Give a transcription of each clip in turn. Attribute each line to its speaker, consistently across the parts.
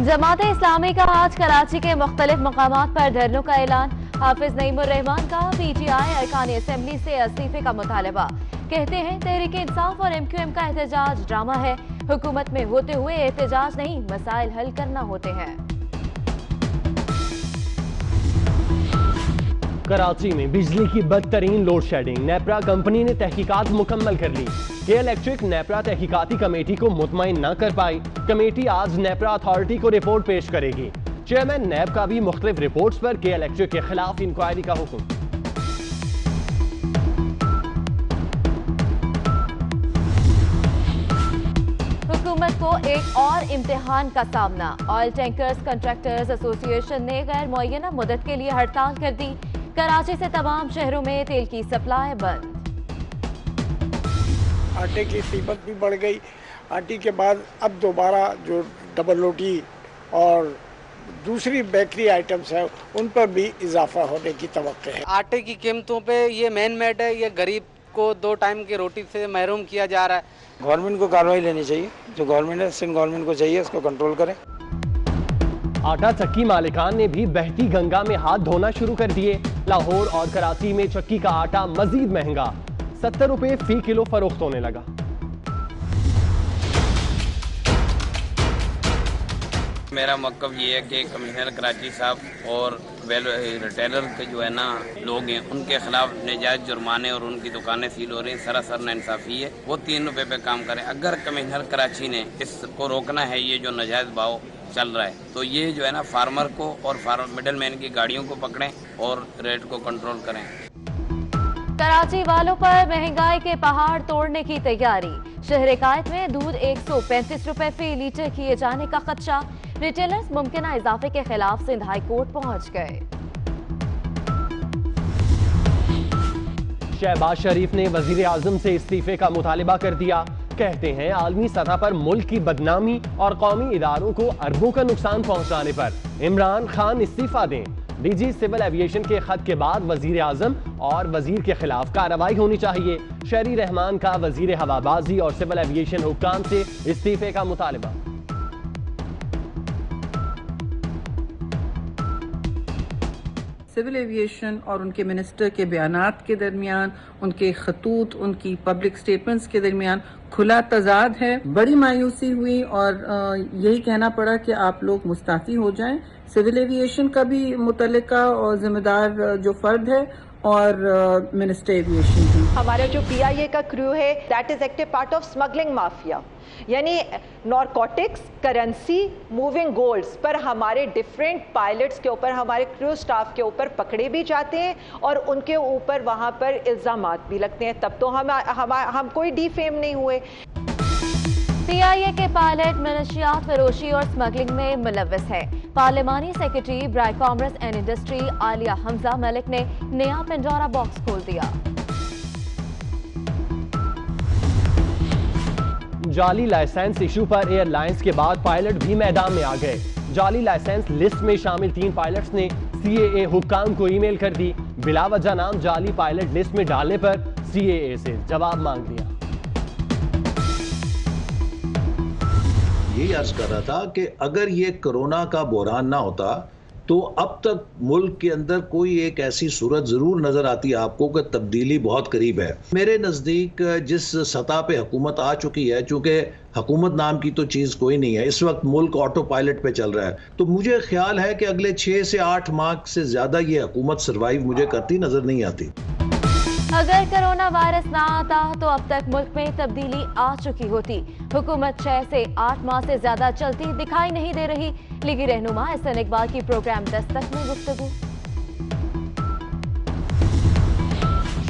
Speaker 1: जमात इस्लामी का आज कराची के मुख्तलिफ मकामात पर धरनों का ऐलान। हाफिज नईमुर रहमान का PTI अरकान असेंबली से इस्तीफे का मुतालबा। कहते हैं तहरीक इंसाफ और MQM का एहतजाज ड्रामा है। हुकूमत में होते हुए एहतजाज नहीं, मसाइल हल करना होते हैं।
Speaker 2: कराची में बिजली की बदतरीन लोड शेडिंग। नेपरा कंपनी ने तहकीकात मुकम्मल कर ली। के इलेक्ट्रिक नेपरा तहकीकाती कमेटी को मुतमईन न कर पाई। कमेटी आज नेपरा अथॉरिटी को रिपोर्ट पेश करेगी। चेयरमैन नैब का भी मुख्तलिफ रिपोर्ट्स पर के इलेक्ट्रिक के खिलाफ इंक्वायरी का हुक्म।
Speaker 1: हुकूमत को एक और इम्तिहान का सामना। ऑयल टैंकर्स कंट्रैक्टर्स एसोसिएशन ने गैर मुअय्यना मुद्दत के लिए हड़ताल कर दी। कराची से तमाम शहरों में तेल की सप्लाई बंद।
Speaker 3: आटे की कीमत भी बढ़ गई। आटे के बाद अब दोबारा जो डबल रोटी और दूसरी बेकरी आइटम्स है उन पर भी इजाफा होने की तवक्को है।
Speaker 4: आटे की कीमतों पे ये मेन मैट है, ये गरीब को 2 टाइम की रोटी से महरूम किया जा रहा है।
Speaker 3: गवर्नमेंट को कार्रवाई लेनी चाहिए, जो गवर्नमेंट है सिंध गवर्नमेंट को चाहिए इसको कंट्रोल करें।
Speaker 2: आटा चक्की मालिकान ने भी बहती गंगा में हाथ धोना शुरू कर दिए। लाहौर और कराची में चक्की का आटा मजीद महंगा, 70 रुपए फी किलो फरोख्त होने लगा।
Speaker 5: मेरा मकसद ये है कि कमिश्नर कराची साहब और रिटेलर के जो है ना लोग हैं उनके खिलाफ नाजायज जुर्माने और उनकी दुकानें सील हो रही हैं, सरासर नाइंसाफी है। वो 3 रुपए पे काम करें। अगर कमिश्नर कराची ने इसको रोकना है, ये जो नाजायज भाव चल रहा है, तो ये जो है ना फार्मर को और मिडल मैन की गाड़ियों को पकड़ें और रेट को कंट्रोल करें।
Speaker 1: कराची वालों पर महंगाई के पहाड़ तोड़ने की तैयारी। शहर कायद में दूध 135 रुपए फी लीटर किए जाने का खदशा। रिटेलर्स मुमकिन इजाफे के खिलाफ सिंध हाई कोर्ट पहुंच गए।
Speaker 2: शहबाज शरीफ ने वजीर आजम से इस्तीफे का मुतालिबा कर दिया। कहते हैं आलमी सतह पर मुल्क की बदनामी और कौमी इदारों को अरबों का नुकसान पहुंचाने पर इमरान खान इस्तीफा दें। डीजी सिविल एविएशन के खत के बाद वजीर आजम और वजीर के खिलाफ कार्रवाई होनी चाहिए। शहरी रहमान का वजीर हवाबाजी और सिविल एविएशन हुक्काम से इस्तीफे का मुतालिबा।
Speaker 6: सिविल एविएशन और उनके मिनिस्टर के बयानात के दरमियान, उनके खतूत, उनकी पब्लिक स्टेटमेंट्स के दरमियान खुला तजाद है। बड़ी मायूसी हुई और यही कहना पड़ा कि आप लोग मुस्ताफी हो जाएं। सिविल एविएशन का भी मुतल्लिका और जिम्मेदार जो फर्द है और मिनिस्टर एविएशन भी।
Speaker 7: हमारा जो PIA का क्रू है that is active part of smuggling mafia, यानी नारकोटिक्स, करेंसी, मूविंग गोल्ड्स पर हमारे डिफरेंट पायलट्स के ऊपर, हमारे क्रू स्टाफ के ऊपर पकड़े भी जाते हैं और उनके ऊपर वहां पर इल्जामात भी लगते हैं। तब तो हम कोई डिफेम नहीं हुए।
Speaker 1: PIA के पायलट मनशियात फरोशी और स्मगलिंग में मुलव्वस है। पार्लिमानी सेक्रेटरी ब्राई commerce and industry Alia Hamza Malik ने नया पेंडोरा बॉक्स खोल दिया।
Speaker 2: जाली लाइसेंस इशू पर एयरलाइंस के बाद पायलट भी मैदान में आ गए। जाली लाइसेंस लिस्ट में शामिल 3 पायलट्स ने CAA हुक्काम को ईमेल कर दी। बिला वजह नाम जाली पायलट लिस्ट में डालने पर CAA से जवाब मांग लिया।
Speaker 8: यही अर्ज कर रहा था कि अगर ये कोरोना का बहरान ना होता तो अब तक मुल्क के अंदर कोई एक ऐसी सूरत जरूर नजर आती है आपको कि तब्दीली बहुत करीब है। मेरे नजदीक जिस सतह पे हुकूमत आ चुकी है, चूंकि हुकूमत नाम की तो चीज कोई नहीं है, इस वक्त मुल्क ऑटो पायलट पे चल रहा है, तो मुझे ख्याल है कि अगले 6 से 8 माह से ज्यादा ये हुकूमत सर्वाइव मुझे करती नजर नहीं आती।
Speaker 1: अगर कोरोना वायरस ना आता तो अब तक मुल्क में तब्दीली आ चुकी होती। हुकूमत 6 से 8 माह से ज्यादा चलती दिखाई नहीं दे रही। लीगी रहनुमा एहसन इकबाल की प्रोग्राम दस्तक में गुफ्तगू।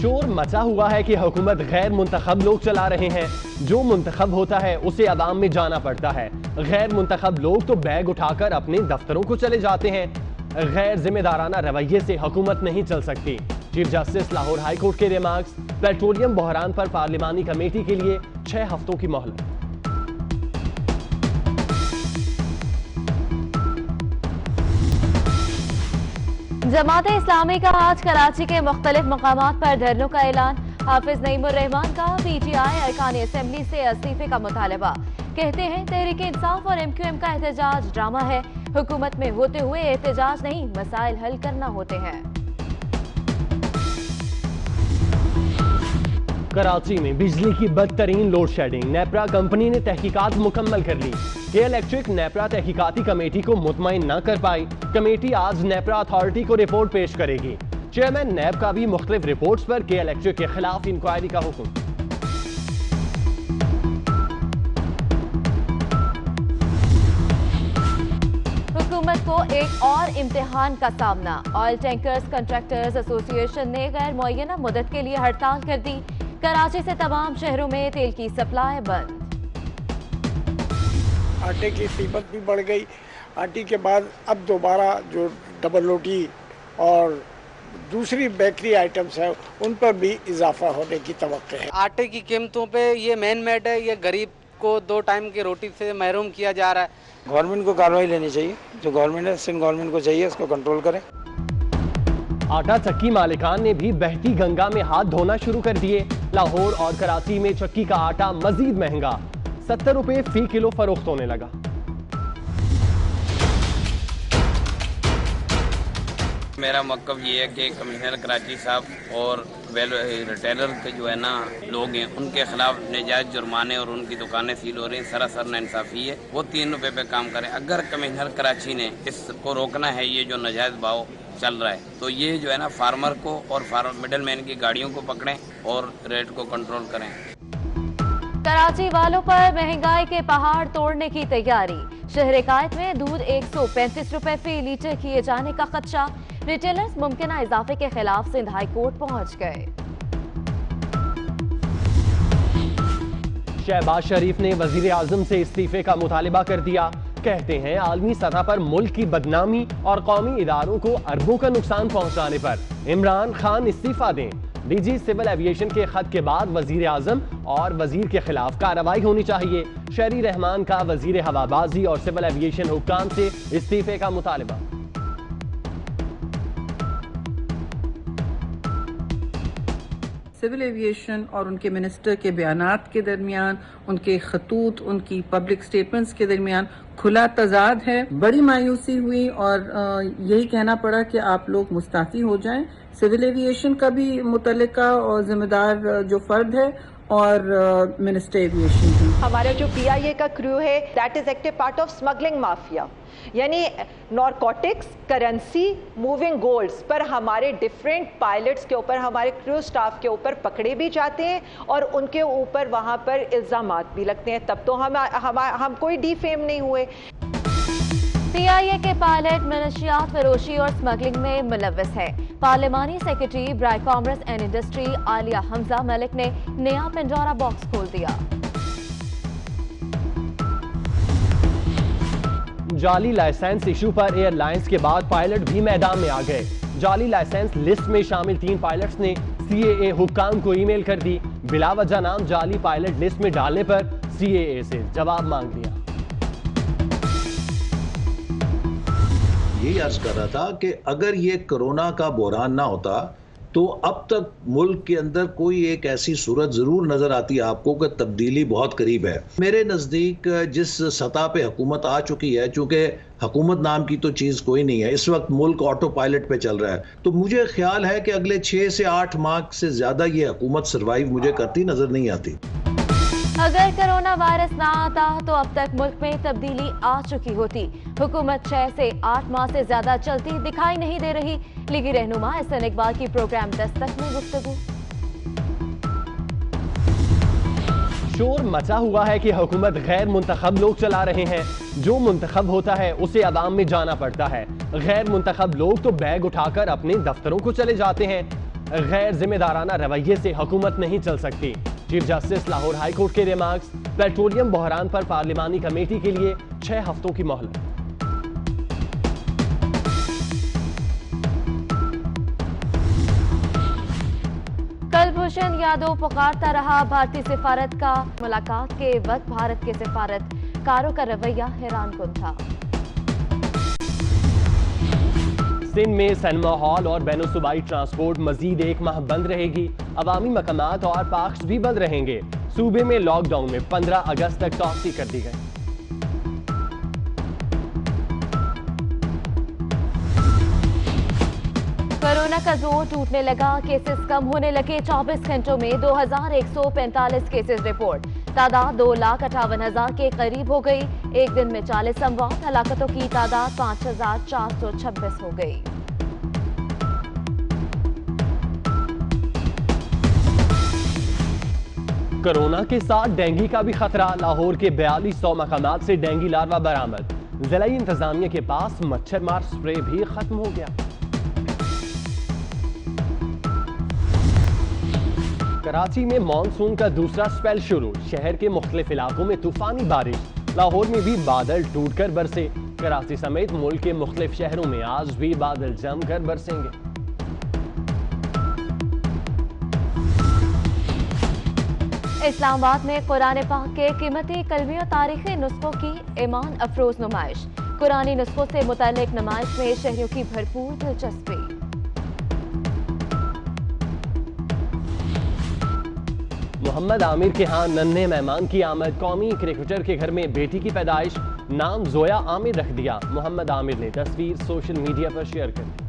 Speaker 2: शोर मचा हुआ है कि हुकूमत गैर मुंतखब लोग चला रहे हैं। जो मुंतखब होता है उसे अवाम में जाना पड़ता है। गैर मुंतखब लोग तो बैग उठाकर अपने दफ्तरों को चले जाते हैं। गैर जिम्मेदाराना रवैये से हुकूमत नहीं चल सकती। Chief justice Lahore high court के रिमार्क्स। पेट्रोलियम बहरान पर पार्लिमानी कमेटी के लिए 6 हफ्तों की मोहलत।
Speaker 1: जमात इस्लामी का आज कराची के मुख्तलिफ मकामात पर धरनों का ऐलान। हाफिज नईमुर रहमान का PTI अरकान असेंबली से इस्तीफे का मुतालबा। कहते हैं तहरीक इंसाफ और MQM का एहतजाज ड्रामा है। हुकूमत में होते हुए एहतजाज नहीं, मसाइल हल करना होते हैं।
Speaker 2: कराची में बिजली की बदतरीन लोड शेडिंग, नेपरा कंपनी ने तहकीकात मुकम्मल कर ली। के इलेक्ट्रिक नेपरा तहकीकाती कमेटी को मुतमईन न कर पाई। कमेटी आज नेपरा अथॉरिटी को रिपोर्ट पेश करेगी। चेयरमैन नैब का भी मुख्तलिफ रिपोर्ट्स पर के इलेक्ट्रिक के खिलाफ इंक्वायरी का हुक्म।
Speaker 1: हुकूमत को एक और इम्तिहान का सामना। ऑयल टैंकर्स कंट्रैक्टर्स एसोसिएशन ने गैर मुअय्यना मुद्दत के लिए हड़ताल कर दी। कराची से तमाम शहरों में तेल की सप्लाई बंद।
Speaker 3: आटे की कीमत भी बढ़ गई। आटे के बाद अब दोबारा जो डबल रोटी और दूसरी बेकरी आइटम्स है उन पर भी इजाफा होने की तवक्को है।
Speaker 4: आटे की कीमतों पे ये मेन मैट है, ये गरीब को 2 टाइम की रोटी से महरूम किया जा रहा है।
Speaker 9: गवर्नमेंट को कार्रवाई लेनी चाहिए, जो गवर्नमेंट है सिंध गवर्नमेंट को चाहिए इसको कंट्रोल करें।
Speaker 2: आटा चक्की मालिकान ने भी बहती गंगा में हाथ धोना शुरू कर दिए। लाहौर और कराची में चक्की का आटा मजीद महंगा, 70 रुपए फी किलो फरोख्त होने लगा।
Speaker 5: मेरा मकसद ये है कि कमिश्नर कराची साहब और रिटेलर के जो है ना लोग हैं उनके खिलाफ नाजायज जुर्माने और उनकी दुकानें सील हो रही हैं, सरासर नाइंसाफी है। वो 3 रुपए पे काम करें। अगर कमिश्नर कराची ने इसको रोकना है, ये जो नाजायज भाव चल रहा है, तो ये जो है ना फार्मर को और मिडल मैन की गाड़ियों को पकड़ें और रेट को कंट्रोल करें।
Speaker 1: कराची वालों पर महंगाई के पहाड़ तोड़ने की तैयारी। शहर कायद में दूध 135 रुपए फी लीटर किए जाने का खदशा। रिटेलर्स मुमकिन इजाफे के खिलाफ सिंध हाई कोर्ट पहुंच गए।
Speaker 2: शहबाज शरीफ ने वजीर आजम से इस्तीफे का मुतालिबा कर दिया। कहते हैं आलमी सतह पर मुल्क की बदनामी और कौमी इदारों को अरबों का नुकसान पहुंचाने पर इमरान खान इस्तीफा दें। डीजी सिविल एविएशन के खत के बाद वजीर आजम और वजीर के खिलाफ कार्रवाई होनी चाहिए। शहरी रहमान का वजीर हवाबाजी और सिविल एविएशन हुक्काम से इस्तीफे का मुतालिबा।
Speaker 6: सिविल एविएशन और उनके मिनिस्टर के बयानात के दरमियान, उनके खतूत, उनकी पब्लिक स्टेटमेंट्स के दरमियान खुला तजाद है। बड़ी मायूसी हुई और यही कहना पड़ा कि आप लोग मुस्ताफी हो जाएं। सिविल एविएशन का भी मुतल्लिका और जिम्मेदार जो फर्द है और मिनिस्टर एविएशन भी।
Speaker 7: हमारा जो PIA का क्रू है that is active part of smuggling mafia, यानी नॉर्कोटिक्स, करेंसी, मूविंग गोल्ड्स पर हमारे डिफरेंट पायलट्स के ऊपर, हमारे क्रू स्टाफ के ऊपर पकड़े भी जाते हैं और उनके ऊपर वहां पर इल्जामात भी लगते हैं। तब तो हम कोई डिफेम नहीं हुए।
Speaker 1: PIA के पायलट मनशियात फरोशी और स्मगलिंग में मुलव्वस है। पार्लिमानी सेक्रेटरी ब्राई commerce and industry Alia Hamza Malik ने नया पेंडोरा बॉक्स खोल दिया।
Speaker 2: जाली लाइसेंस इशू पर एयरलाइंस के बाद पायलट भी मैदान में आ गए। जाली लाइसेंस लिस्ट में शामिल 3 पायलट्स ने CAA हुक्काम को ईमेल कर दी। बिलावजह नाम जाली पायलट लिस्ट में डालने पर CAA से जवाब मांग लिया।
Speaker 8: यही अर्ज कर रहा था कि अगर ये कोरोना का बहरान ना होता तो अब तक मुल्क के अंदर कोई एक ऐसी सूरत जरूर नजर आती है आपको कि तब्दीली बहुत करीब है। मेरे नजदीक जिस सतह पे हुकूमत आ चुकी है, चूंकि हुकूमत नाम की तो चीज कोई नहीं है, इस वक्त मुल्क ऑटो पायलट पे चल रहा है, तो मुझे ख्याल है कि अगले 6 से 8 माह से ज्यादा ये हुकूमत सर्वाइव मुझे करती नजर नहीं आती।
Speaker 1: अगर कोरोना वायरस ना आता तो अब तक मुल्क में तब्दीली आ चुकी होती। हुकूमत 6 से 8 माह से ज्यादा चलती दिखाई नहीं दे रही। लीगी रहनुमा एहसन इकबाल की प्रोग्राम दस्तक में गुफ्तगू।
Speaker 2: शोर मचा हुआ है कि हुकूमत गैर मुंतखब लोग चला रहे हैं। जो मुंतखब होता है उसे अवाम में जाना पड़ता है। गैर मुंतखब लोग तो बैग उठाकर अपने दफ्तरों को चले जाते हैं। गैर जिम्मेदाराना रवैये से हुकूमत नहीं चल सकती। Chief justice Lahore high court के रिमार्क्स। पेट्रोलियम बहरान पर पार्लिमानी कमेटी के लिए 6 हफ्तों की मोहलत।
Speaker 1: कुलभूषण यादव पुकारता रहा भारतीय सिफारत का। मुलाकात के वक्त भारत के सिफारतकारों का रवैया हैरानकुन था।
Speaker 2: सिंध में सिनेमा हॉल और बैनो सूबाई ट्रांसपोर्ट मजीद 1 माह बंद रहेगी। अवामी मकामात और पार्क्स भी बंद रहेंगे। सूबे में लॉकडाउन में 15 अगस्त तक तौसी कर दी गई।
Speaker 1: कोरोना का जोर टूटने लगा, केसेस कम होने लगे। 24 घंटों में 2145 केसेस रिपोर्ट, तादाद 2,58,000 के करीब हो गई। एक दिन में 40 अमवात, हलाकतों की तादाद 5,426 हो गई।
Speaker 2: कोरोना के साथ डेंगू का भी खतरा, लाहौर के 4200 मकामात से डेंगू लार्वा बरामद। जिलाई इंतजामिया के पास मच्छर मार स्प्रे भी खत्म हो गया। कराची में मानसून का दूसरा स्पेल शुरू, शहर के मुख्तलिफ इलाकों में तूफानी बारिश, लाहौर में भी बादल टूटकर बरसे। कराची समेत मुल्क के मुख्तलिफ शहरों में आज भी बादल जमकर बरसेंगे।
Speaker 1: इस्लामाबाद में कुरान पाक के कीमती कलमी और तारीखी नुस्खों की ईमान अफरोज नुमाइश, कुरानी नुस्खों से मुतालिक नुमाइश में शहरियों की भरपूर दिलचस्पी।
Speaker 2: मोहम्मद आमिर के यहाँ नन्हे मेहमान की आमद, कौमी क्रिकेटर के घर में बेटी की पैदाइश, नाम जोया आमिर रख दिया। मोहम्मद आमिर ने तस्वीर सोशल मीडिया पर शेयर कर दी।